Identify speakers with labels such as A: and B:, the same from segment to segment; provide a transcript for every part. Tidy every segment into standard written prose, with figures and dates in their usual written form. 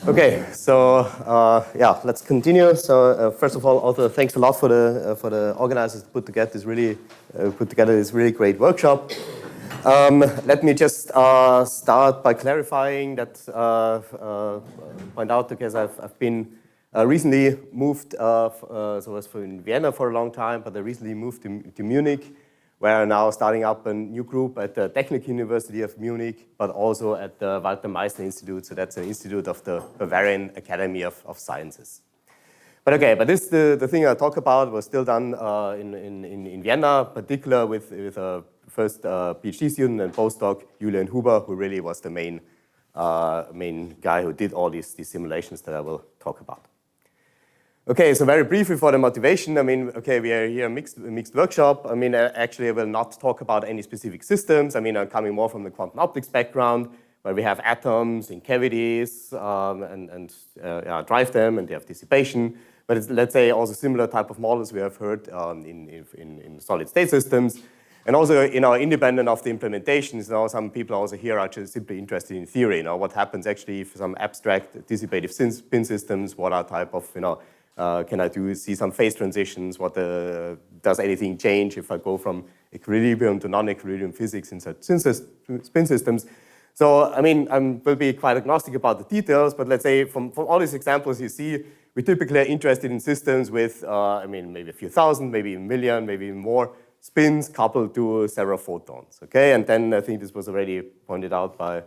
A: Okay, so yeah, let's continue. So first of all, also thanks a lot for the organizers to put together this really great workshop. Let me just start by clarifying that point out because I've been recently moved. So I was in Vienna for a long time, but I recently moved to Munich, where I'm now starting up a new group at the Technical University of Munich, but also at the Walter Meissner Institute. So that's an institute of the Bavarian Academy of Sciences. But okay, but this the thing I talk about was still done in Vienna, particular with a first PhD student and postdoc, Julian Huber, who really was the main guy who did all these simulations that I will talk about. Okay, so very briefly for the motivation, I mean, okay, we are here a mixed workshop. I mean, actually I will not talk about any specific systems. I mean, I'm coming more from the quantum optics background, where we have atoms in cavities and drive them, and they have dissipation. But it's, let's say, also similar type of models we have heard in solid state systems. And also, independent of the implementations, some people also here are just simply interested in theory. What happens actually if some abstract dissipative spin systems, what are type of, can I see some phase transitions? Does anything change if I go from equilibrium to non-equilibrium physics in such spin systems? So, I mean, I will be quite agnostic about the details, but let's say from all these examples you see, we typically are interested in systems with, I mean, maybe a few thousand, maybe a million, maybe even more spins coupled to several photons, okay? And then I think this was already pointed out by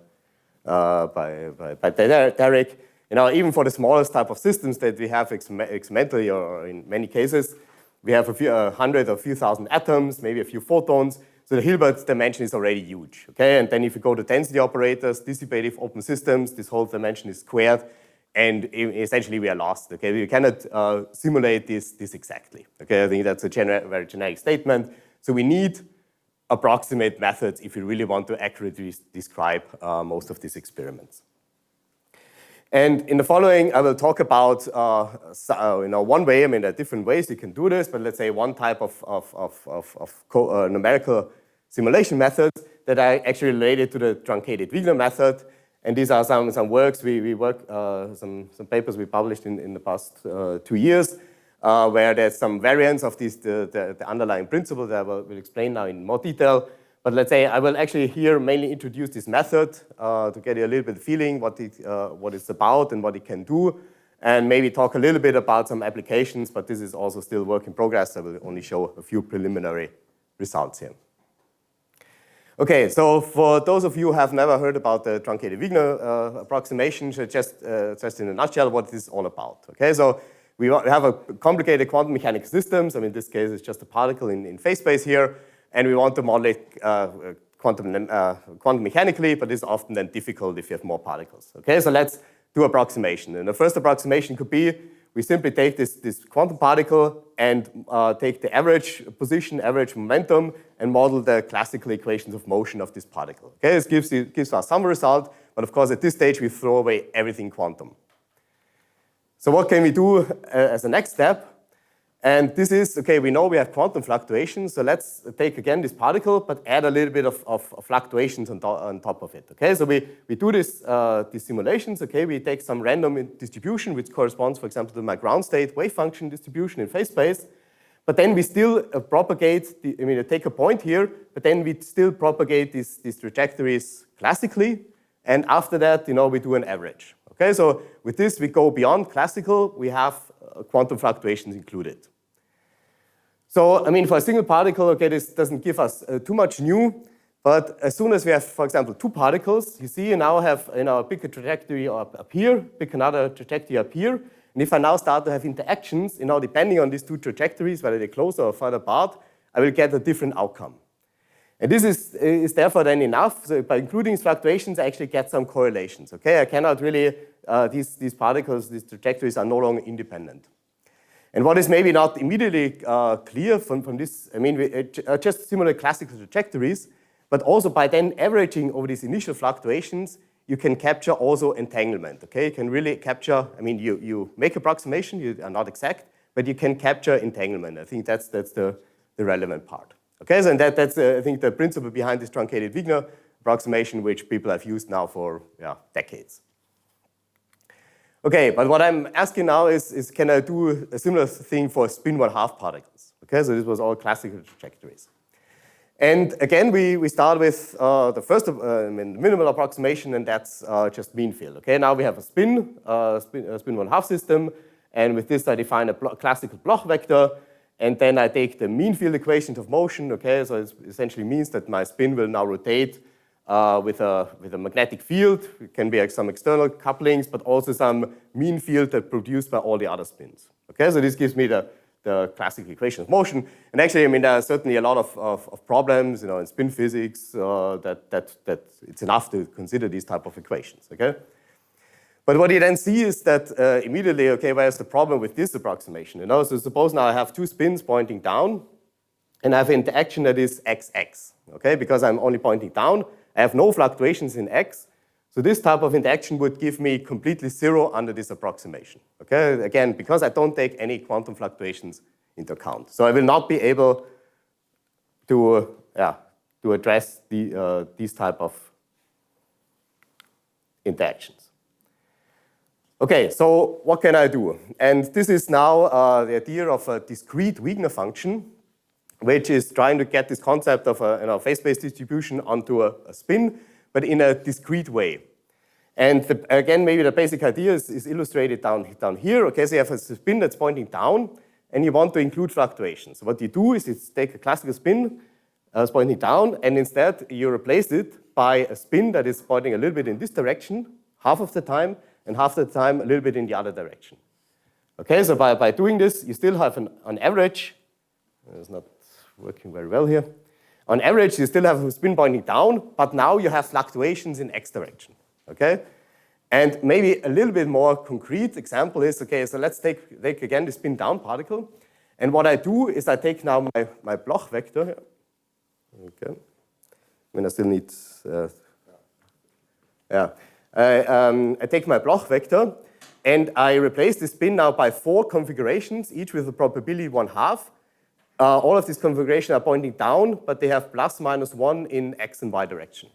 A: Derek. Even for the smallest type of systems that we have experimentally, or in many cases, we have a few hundred or a few thousand atoms, maybe a few photons. So the Hilbert dimension is already huge, okay? And then if you go to density operators, dissipative open systems, this whole dimension is squared, and essentially we are lost, okay? We cannot simulate this exactly, okay? I think that's a very generic statement. So we need approximate methods if you really want to accurately describe most of these experiments. And in the following, I will talk about one way. I mean, there are different ways you can do this, but let's say one type of numerical simulation methods that are actually related to the truncated Wigner method. And these are some works some papers we published in the past 2 years, where there's some variants of the underlying principle that I will explain now in more detail. But let's say I will actually here mainly introduce this method to get you a little bit of feeling what it's about and what it can do, and maybe talk a little bit about some applications, but this is also still work in progress. I will only show a few preliminary results here. Okay, so for those of you who have never heard about the truncated Wigner approximation, just in a nutshell what this is all about. Okay, so we have a complicated quantum mechanical systems. I mean, in this case, it's just a particle in phase space here. And we want to model it quantum mechanically, but it's often then difficult if you have more particles. Okay, so let's do approximation. And the first approximation could be we simply take this quantum particle and take the average position, average momentum, and model the classical equations of motion of this particle. Okay, this gives us some result, but of course at this stage we throw away everything quantum. So what can we do as a next step? And this is, okay, we know we have quantum fluctuations, so let's take again this particle, but add a little bit of fluctuations on top of it, okay? So we do these simulations, okay? We take some random distribution, which corresponds, for example, to my ground state wave function distribution in phase space, but then we still propagate, take a point here, but then we still propagate these trajectories classically, and after that, we do an average, okay? So with this, we go beyond classical, we have quantum fluctuations included. So, I mean, for a single particle, okay, this doesn't give us too much new, but as soon as we have, for example, two particles, you see you now have pick a trajectory up here, pick another trajectory up here, and if I now start to have interactions, depending on these two trajectories, whether they're closer or further apart, I will get a different outcome. And this is therefore then enough. So by including these fluctuations, I actually get some correlations, okay? I cannot really, these particles, these trajectories are no longer independent. And what is maybe not immediately clear from this, I mean, we just similar classical trajectories, but also by then averaging over these initial fluctuations, you can capture also entanglement, okay? You can really capture, I mean, you make approximation, you are not exact, but you can capture entanglement. I think that's the relevant part. Okay, so and that's I think the principle behind this truncated Wigner approximation, which people have used now for decades. Okay, but what I'm asking now is can I do a similar thing for spin 1/2 particles? Okay, so this was all classical trajectories. And again, we start with the first minimal approximation, and that's just mean field. Okay, now we have a spin 1/2 system, and with this I define a classical Bloch vector, and then I take the mean field equations of motion. Okay, so it essentially means that my spin will now rotate with a magnetic field. It can be like some external couplings, but also some mean field that's produced by all the other spins. Okay, so this gives me the classical equation of motion. And actually, I mean, there are certainly a lot of problems, you know, in spin physics that it's enough to consider these type of equations, okay? But what you then see is that immediately, okay, where's the problem with this approximation? You know, so suppose now I have two spins pointing down, and I have an interaction that is xx, okay? Because I'm only pointing down, I have no fluctuations in x, so this type of interaction would give me completely zero under this approximation, okay? Again, because I don't take any quantum fluctuations into account. So I will not be able to address these type of interactions. Okay, so what can I do? And this is now the idea of a discrete Wigner function, which is trying to get this concept of a phase-space distribution onto a spin, but in a discrete way. And again, maybe the basic idea is illustrated down here. Okay, so you have a spin that's pointing down, and you want to include fluctuations. So what you do is you take a classical spin that's pointing down, and instead you replace it by a spin that is pointing a little bit in this direction, half of the time, and half the time a little bit in the other direction. Okay, so by doing this, you still have on average, it's not working very well here. On average, you still have a spin pointing down, but now you have fluctuations in x direction, okay? And maybe a little bit more concrete example is, okay, so let's take again the spin down particle. And what I do is I take now my Bloch vector here. Okay. I mean, I still need, I take my Bloch vector, and I replace the spin now by 4 configurations, each with a probability 1/2. All of these configurations are pointing down, but they have ±1 in x and y direction.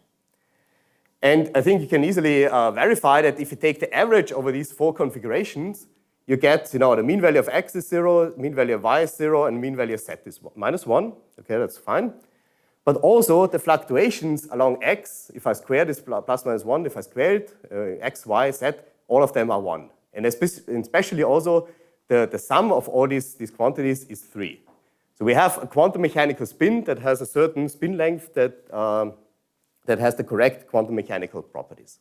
A: And I think you can easily verify that if you take the average over these 4 configurations, you get, you know, the mean value of x is 0, mean value of y is 0, and mean value of z is -1. Okay, that's fine. But also the fluctuations along x, if I square this ±1, if I square it, x, y, z, all of them are 1. And especially also the sum of all these quantities is 3. So we have a quantum mechanical spin that has a certain spin length that has the correct quantum mechanical properties.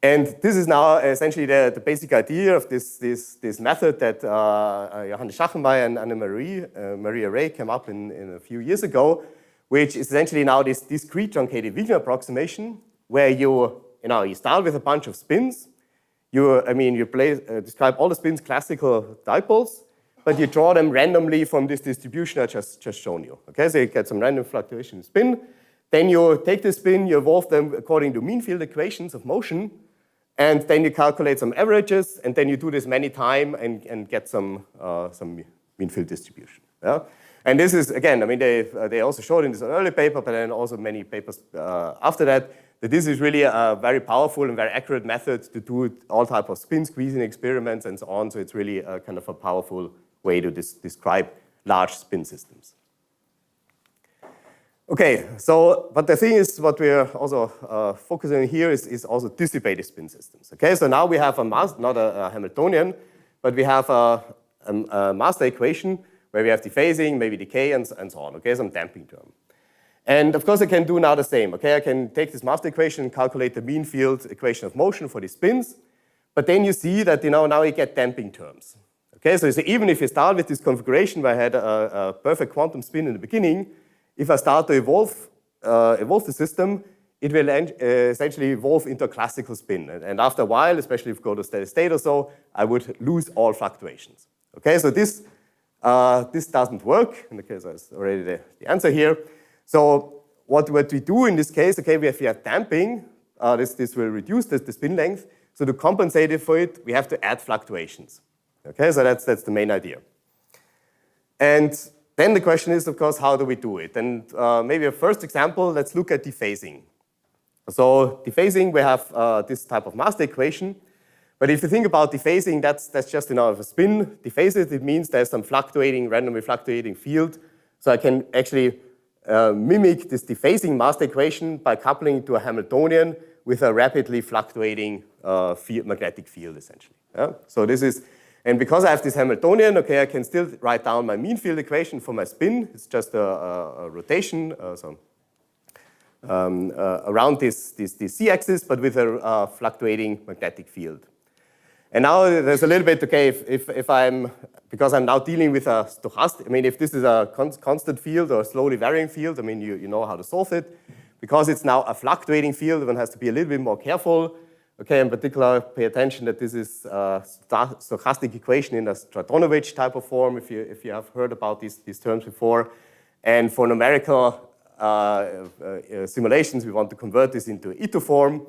A: And this is now essentially the basic idea of this method that Johannes Schachenmeier and Maria Ray came up in a few years ago, which is essentially now this discrete truncated Wigner approximation, where you start with a bunch of spins. You describe all the spins classical dipoles, but you draw them randomly from this distribution I just shown you. Okay, so you get some random fluctuation in spin. Then you take the spin, you evolve them according to mean field equations of motion, and then you calculate some averages, and then you do this many times and get some mean field distribution. Yeah? And this is, again, I mean, they also showed in this early paper, but then also many papers after that this is really a very powerful and very accurate method to do all types of spin squeezing experiments and so on. So it's really kind of a powerful way to describe large spin systems. Okay, so, but the thing is, what we're also focusing on here is also dissipative spin systems. Okay, so now we have not a Hamiltonian, but we have a master equation where we have dephasing, maybe decay, and so on. Okay, some damping term. And of course, I can do now the same. Okay, I can take this master equation and calculate the mean field equation of motion for these spins. But then you see that now you get damping terms. Okay, so even if you start with this configuration where I had a perfect quantum spin in the beginning, if I start to evolve the system, it will essentially evolve into a classical spin. And after a while, especially if you go to steady state or so, I would lose all fluctuations. Okay, so this doesn't work. In the case, that's already the answer here. So what we do in this case, okay, if we have damping, this will reduce the spin length. So to compensate for it, we have to add fluctuations. Okay, so that's the main idea. And then the question is, of course, how do we do it? And maybe a first example, let's look at dephasing. So dephasing, we have this type of master equation, But if you think about dephasing, that's just if a spin dephases, it means there's some randomly fluctuating field. So I can actually mimic this dephasing master equation by coupling it to a Hamiltonian with a rapidly fluctuating magnetic field, essentially. Yeah? So this is, and because I have this Hamiltonian, okay, I can still write down my mean field equation for my spin. It's just a rotation around this z-axis, but with a fluctuating magnetic field. And now there's a little bit, okay, because I'm now dealing with a stochastic, I mean, if this is a constant field or a slowly varying field, I mean, you know how to solve it. Because it's now a fluctuating field, one has to be a little bit more careful. Okay, in particular, pay attention that this is a stochastic equation in a Stratonovich type of form, if you have heard about these terms before. And for numerical simulations, we want to convert this into Ito form.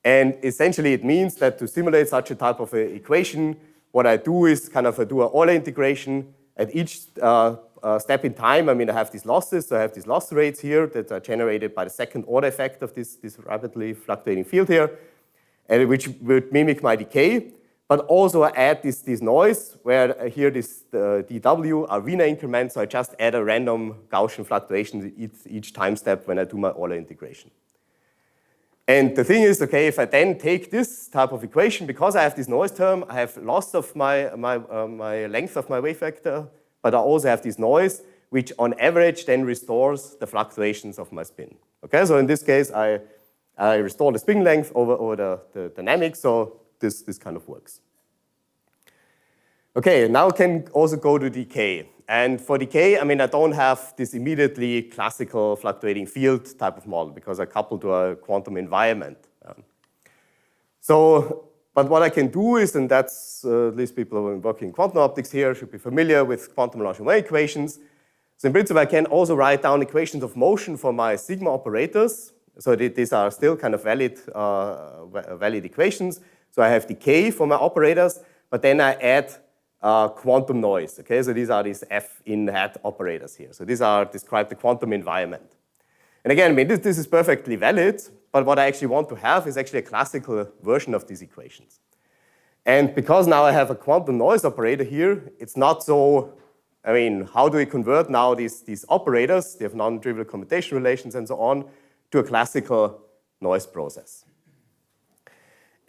A: And essentially, it means that to simulate such a type of equation, what I do is kind of do an Euler integration at each step in time. I mean, I have these losses, so I have these loss rates here that are generated by the second order effect of this rapidly fluctuating field here, and which would mimic my decay. But also I add this noise, where here this dW are Wiener increments, so I just add a random Gaussian fluctuation each time step when I do my Euler integration. And the thing is, okay, if I then take this type of equation, because I have this noise term, I have loss of my length of my wave vector, but I also have this noise, which on average then restores the fluctuations of my spin. Okay, so in this case, I restore the spin length over the dynamics, so this kind of works. Okay, now I can also go to decay. And for decay, I mean, I don't have this immediately classical fluctuating field type of model because I couple to a quantum environment. But what I can do is, and that's at least people who are working in quantum optics here should be familiar with quantum Langevin equations. So in principle, I can also write down equations of motion for my sigma operators. So these are still kind of valid equations. So I have decay for my operators, but then I add quantum noise. Okay, so these are these F in hat operators here. So these describe the quantum environment. And again, I mean, this is perfectly valid, but what I actually want to have is actually a classical version of these equations. And because now I have a quantum noise operator here, it's not so, I mean, how do we convert now these operators, they have non-trivial commutation relations and so on, to a classical noise process.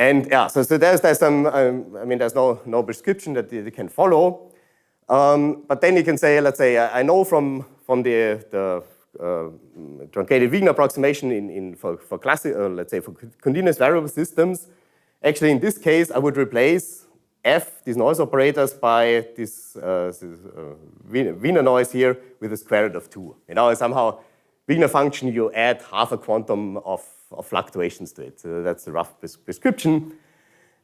A: And yeah, so there's some, I mean, there's no prescription that you can follow. But then you can say, let's say, I know from the truncated Wigner approximation for classic, let's say, for continuous variable systems, actually in this case, I would replace F, these noise operators, by this Wiener noise here with the square root of 2. You know, somehow Wigner function, you add half a quantum of fluctuations to it. So that's the rough prescription.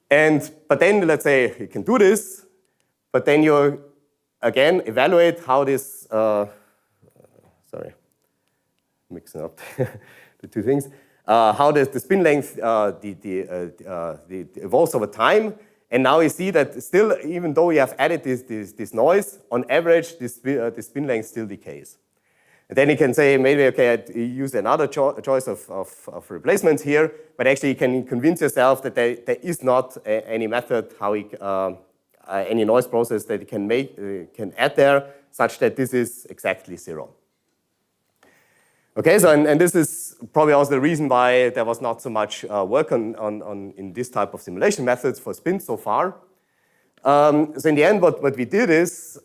A: But then, let's say, you can do this, but then you, again, evaluate how this, sorry, mixing up the two things, how the spin length evolves over time. And now you see that still, even though you have added this noise, on average, the spin length still decays. And then you can say, maybe, okay, I use another choice of replacements here, but actually you can convince yourself that there is not any method, any noise process that you can add there, such that this is exactly 0. Okay, so and this is probably also the reason why there was not so much work in this type of simulation methods for spins so far. So in the end, what we did is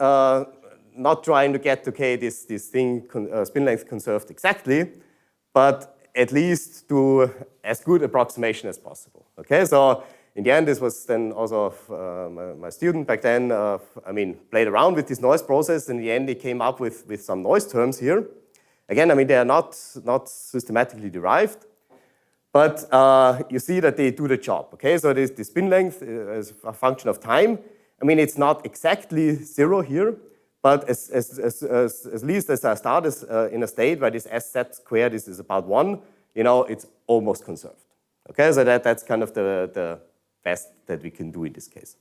A: not trying to get, okay, this thing spin length conserved exactly, but at least do as good approximation as possible. Okay, so in the end, this was then also my student back then. I mean, played around with this noise process. In the end, he came up with some noise terms here. Again, I mean, they are not systematically derived, but you see that they do the job. Okay, so the spin length is a function of time. I mean, it's not exactly 0 here, but at least as I start in a state where this SZ squared is about 1, you know, it's almost conserved. Okay, so that's kind of the best that we can do in this case.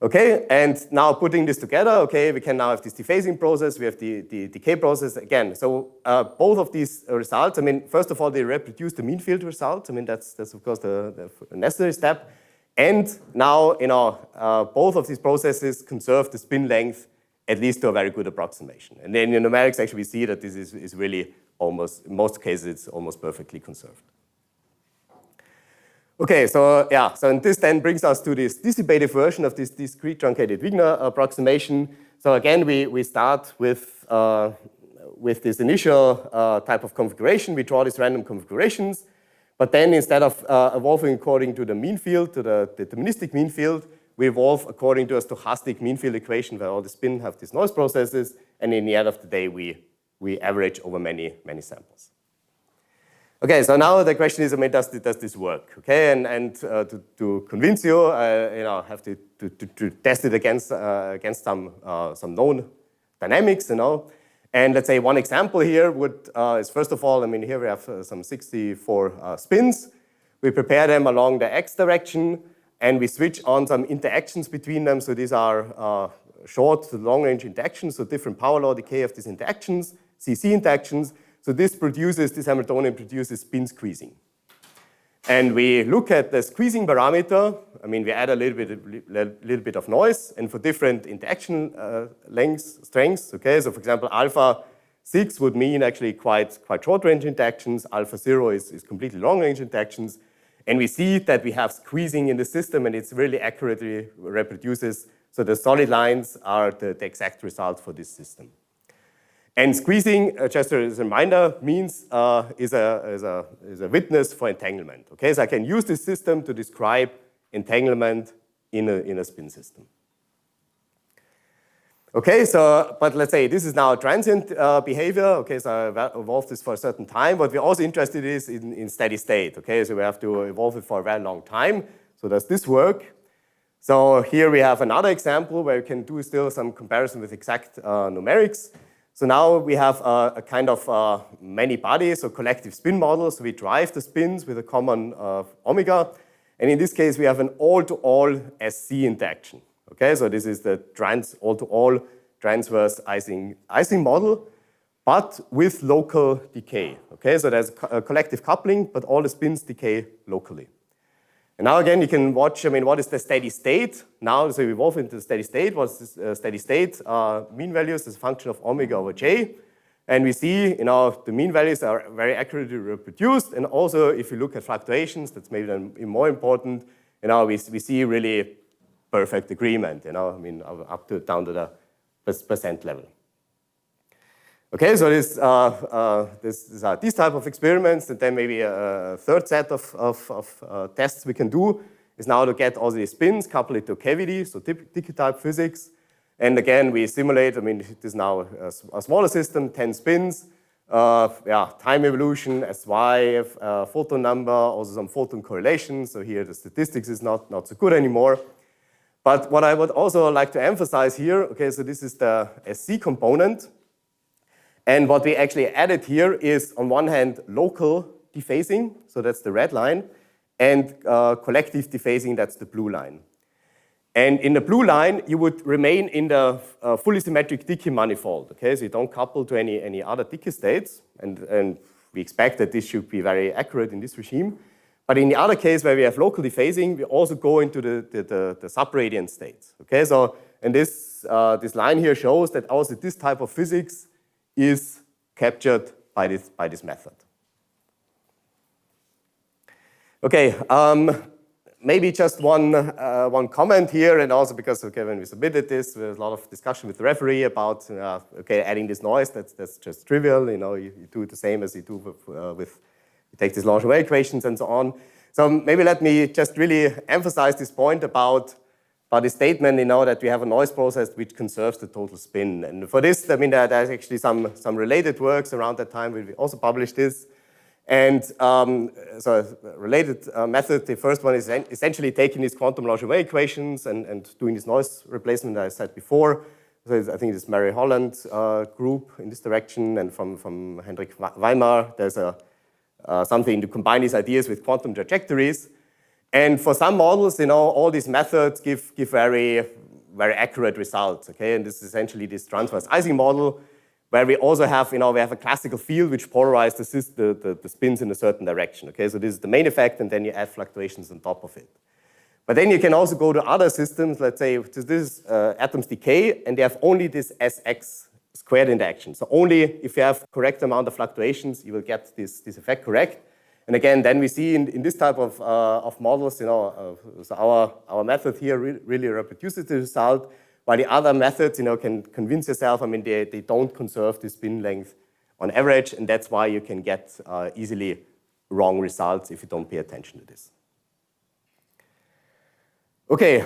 A: Okay, and now putting this together, okay, we can now have this dephasing process, we have the decay process again. So both of these results, I mean, first of all, they reproduce the mean field result. I mean, that's of course the necessary step. And now, both of these processes conserve the spin length at least to a very good approximation. And then in numerics, actually, we see that this is really almost, in most cases, it's almost perfectly conserved. Okay, so yeah, so and this then brings us to this dissipative version of this discrete truncated Wigner approximation. So again, we start with this initial type of configuration. We draw these random configurations, but then instead of evolving according to the mean field, to the deterministic mean field, we evolve according to a stochastic mean field equation where all the spin have these noise processes, and in the end of the day, we average over many samples. Okay, so now the question is, I mean, does this work? Okay, and to convince you, have to test it against some known dynamics, And let's say one example here is first of all, I mean, here we have some 64 spins. We prepare them along the x direction, and we switch on some interactions between them. So these are short to long-range interactions, so different power law decay of these interactions, CC interactions. So this Hamiltonian produces spin squeezing. And we look at the squeezing parameter. I mean, we add a little bit of noise, and for different interaction strengths, okay? So for example, alpha 6 would mean actually quite short-range interactions. Alpha 0 is completely long-range interactions. And we see that we have squeezing in the system, and it's really accurately reproduces. So the solid lines are the exact result for this system. And squeezing, just as a reminder, means is a witness for entanglement. Okay, so I can use this system to describe entanglement in a spin system. Okay, so but let's say this is now a transient behavior. Okay, so I evolved this for a certain time. What we're also interested in steady state. Okay, so we have to evolve it for a very long time. So does this work? So here we have another example where we can do still some comparison with exact numerics. So now we have a kind of many bodies, so collective spin model. So we drive the spins with a common omega. And in this case, we have an all-to-all SC interaction. Okay, so this is the all-to-all transverse Ising model, but with local decay. Okay, so there's a collective coupling, but all the spins decay locally. And now again, you can watch, I mean, what is the steady state? Now, so we evolve into the steady state. What's this steady state? Mean values is a function of omega over j. And we see, the mean values are very accurately reproduced. And also, if you look at fluctuations, that's maybe then more important, we see really perfect agreement, I mean, down to the percent level. Okay, so these are these type of experiments, and then maybe a third set of tests we can do is now to get all these spins, couple it to cavity, so Dickey type physics. And again, we simulate, I mean, it is now a smaller system, 10 spins, time evolution, SY, photon number, also some photon correlation. So here the statistics is not so good anymore. But what I would also like to emphasize here, okay, so this is the SC component. And what we actually added here is, on one hand, local dephasing, so that's the red line, and collective dephasing, that's the blue line. And in the blue line, you would remain in the fully symmetric Dickey manifold, okay? So you don't couple to any other Dickey states, and we expect that this should be very accurate in this regime. But in the other case, where we have local dephasing, we also go into the subradiant states, okay? So, and this line here shows that also this type of physics is captured by this method. Okay, maybe just one comment here, and also because when we submitted this, there was a lot of discussion with the referee about adding this noise. That's just trivial. You do it the same as you do with you take these Langevin equations and so on. So maybe let me just really emphasize this point about the statement, that we have a noise process which conserves the total spin. And for this, I mean, there's actually some related works around that time. We also published this. And so a related method, the first one is essentially taking these quantum Langevin equations and doing this noise replacement that I said before. So I think it's Mary Holland group in this direction, and from Hendrik Weimar, there's something to combine these ideas with quantum trajectories. And for some models, all these methods give very, very accurate results, okay? And this is essentially this transverse Ising model, where we also have, we have a classical field which polarizes the spins in a certain direction, okay? So this is the main effect, and then you add fluctuations on top of it. But then you can also go to other systems, let's say this is atoms decay, and they have only this Sx squared interaction. So only if you have correct amount of fluctuations, you will get this effect correct. And again, then we see in this type of models, so our method here really reproduces the result, while the other methods, can convince yourself, they don't conserve the spin length on average, and that's why you can get easily wrong results if you don't pay attention to this. Okay,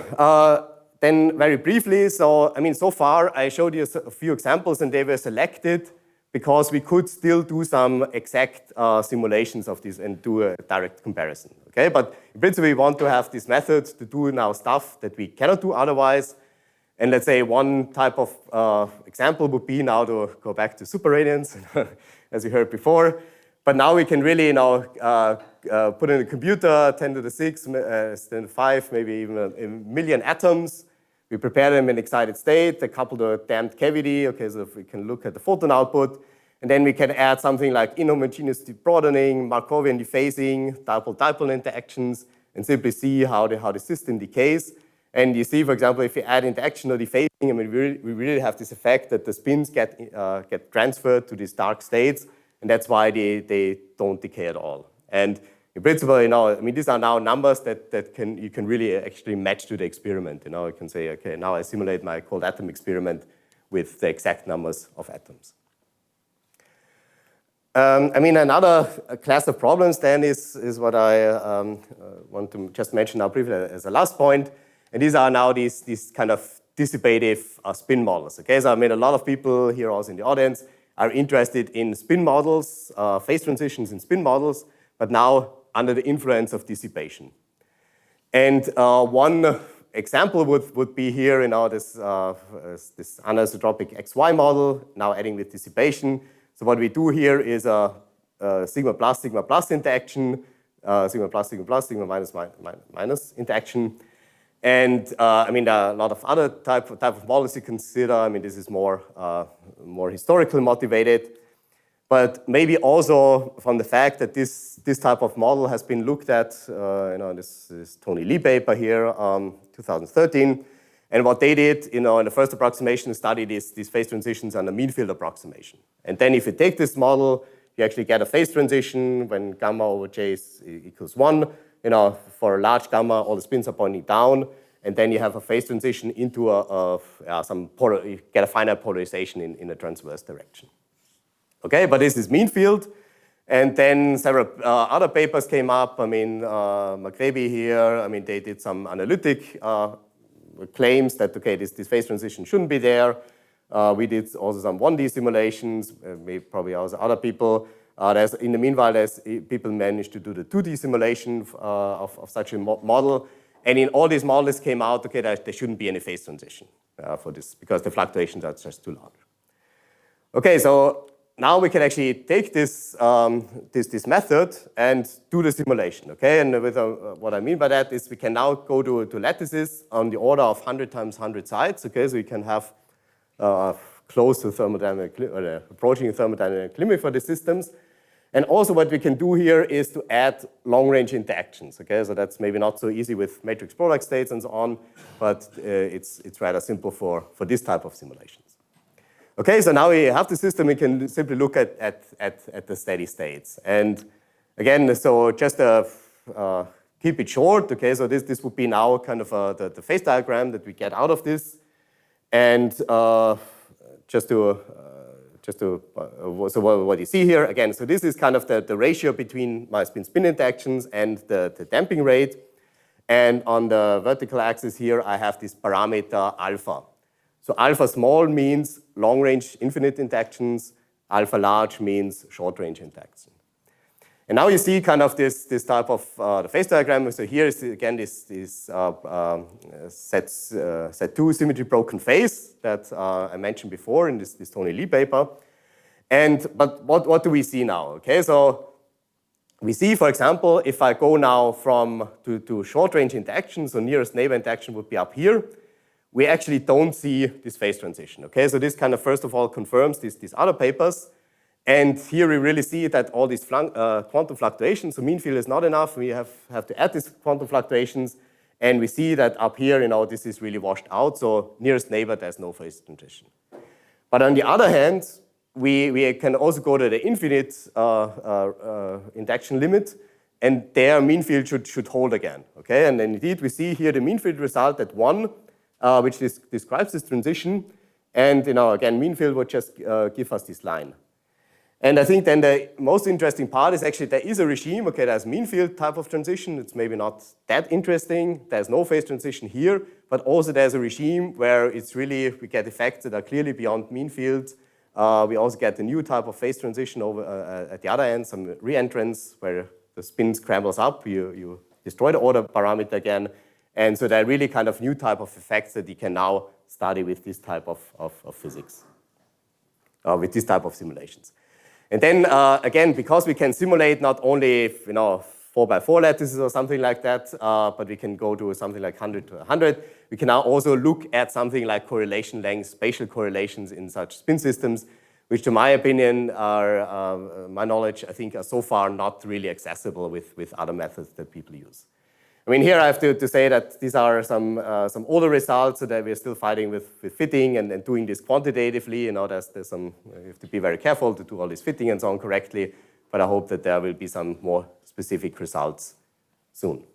A: then very briefly, so so far I showed you a few examples, and they were selected because we could still do some exact simulations of this and do a direct comparison. Okay, but in principle, we want to have this method to do now stuff that we cannot do otherwise. And let's say one type of example would be now to go back to superradiance, as you heard before. But now we can really put in a computer 10 to the 6, 10 to the 5, maybe even a million atoms. We prepare them in excited state, they couple to a damped cavity. Okay, so if we can look at the photon output, and then we can add something like inhomogeneous debroadening, Markovian dephasing, dipole-dipole interactions, and simply see how the system decays. And you see, for example, if you add interaction or dephasing, we really have this effect that the spins get transferred to these dark states, and that's why they don't decay at all. And in principle, these are now numbers that you can really actually match to the experiment. You can say, okay, now I simulate my cold atom experiment with the exact numbers of atoms. Another class of problems then is what I want to just mention now briefly as a last point. And these are now these kind of dissipative spin models. Okay, so a lot of people here also in the audience are interested in spin models, phase transitions in spin models, but now under the influence of dissipation. And one example would be here this anisotropic XY model, now adding with dissipation. So what we do here is a sigma plus interaction, sigma plus, sigma minus, minus interaction. And there are a lot of other type of models you consider. This is more historically motivated, but maybe also from the fact that this type of model has been looked at. This is Tony Lee paper here, 2013, and what they did, in the first approximation, studied these phase transitions under mean field approximation. And then if you take this model, you actually get a phase transition when gamma over j equals 1. For a large gamma, all the spins are pointing down, and then you have a phase transition into you get a finite polarization in a transverse direction. Okay, but this is mean field, and then several other papers came up. McRaby here, they did some analytic claims that, okay, this phase transition shouldn't be there. We did also some 1D simulations, maybe probably also other people. In the meanwhile, people managed to do the 2D simulation of such a model. And in all these models came out, okay, that there shouldn't be any phase transition for this because the fluctuations are just too large. Okay, so now we can actually take this method and do the simulation, okay? And what I mean by that is we can now go to lattices on the order of 100 times 100 sites, okay? So we can have close to thermodynamic, or approaching thermodynamic limit for the systems. And also what we can do here is to add long-range interactions, okay? So that's maybe not so easy with matrix product states and so on, but it's rather simple for this type of simulations. Okay, so now we have the system, we can simply look at the steady states. And again, so just keep it short, okay? So this would be now kind of the phase diagram that we get out of this. And so what you see here, again, so this is kind of the ratio between my spin-spin interactions and the damping rate. And on the vertical axis here, I have this parameter alpha. So alpha small means long-range infinite interactions, alpha large means short-range interaction. And now you see kind of this type of the phase diagram. So here is again this set 2 symmetry broken phase that I mentioned before in this Tony Lee paper. But what do we see now? Okay, so we see, for example, if I go now to short-range interaction, so nearest neighbor interaction would be up here, we actually don't see this phase transition. Okay, so this kind of first of all confirms these other papers. And here we really see that all these quantum fluctuations, so mean field is not enough. We have to add these quantum fluctuations. And we see that up here, this is really washed out. So nearest neighbor, there's no phase transition. But on the other hand, we can also go to the infinite induction limit, and their mean field should hold again. Okay, and then indeed we see here the mean field result at 1, which describes this transition. And again, mean field would just give us this line. And I think then the most interesting part is actually there is a regime. Okay, there's mean field type of transition. It's maybe not that interesting. There's no phase transition here, but also there's a regime where it's really, we get effects that are clearly beyond mean field. We also get a new type of phase transition over at the other end, some re-entrance where the spin scrambles up. You destroy the order parameter again. And so there are really kind of new type of effects that you can now study with this type of physics, with this type of simulations. And then again, because we can simulate not only 4x4 lattices or something like that, but we can go to something like 100 to 100. We can now also look at something like correlation lengths, spatial correlations in such spin systems, which to my opinion are, my knowledge, I think are so far not really accessible with other methods that people use. I mean, here I have to say that these are some older results, so that we're still fighting with fitting and doing this quantitatively. There's some, you have to be very careful to do all this fitting and so on correctly, but I hope that there will be some more specific results soon.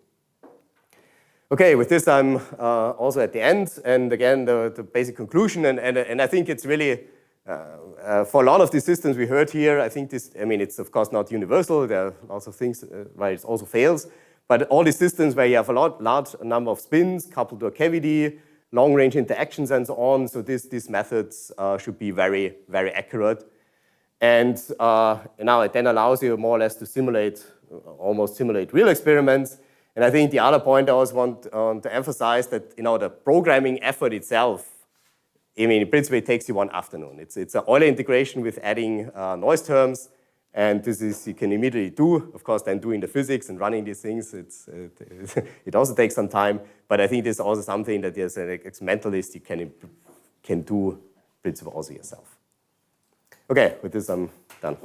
A: Okay, with this I'm also at the end, and again, the basic conclusion, and I think it's really, for a lot of these systems we heard here, I think this, I mean, it's of course not universal, there are lots of things where it also fails, but all these systems where you have a large number of spins coupled to a cavity, long-range interactions and so on, so these methods should be very, very accurate. And now it then allows you more or less to simulate, almost simulate real experiments. And I think the other point I also want to emphasize that the programming effort itself, I mean, in principle, it takes you one afternoon. It's an Euler integration with adding noise terms. And this is, you can immediately do, of course, then doing the physics and running these things, it also takes some time. But I think this is also something that as an experimentalist you can do, in principle, also yourself. Okay, with this I'm done.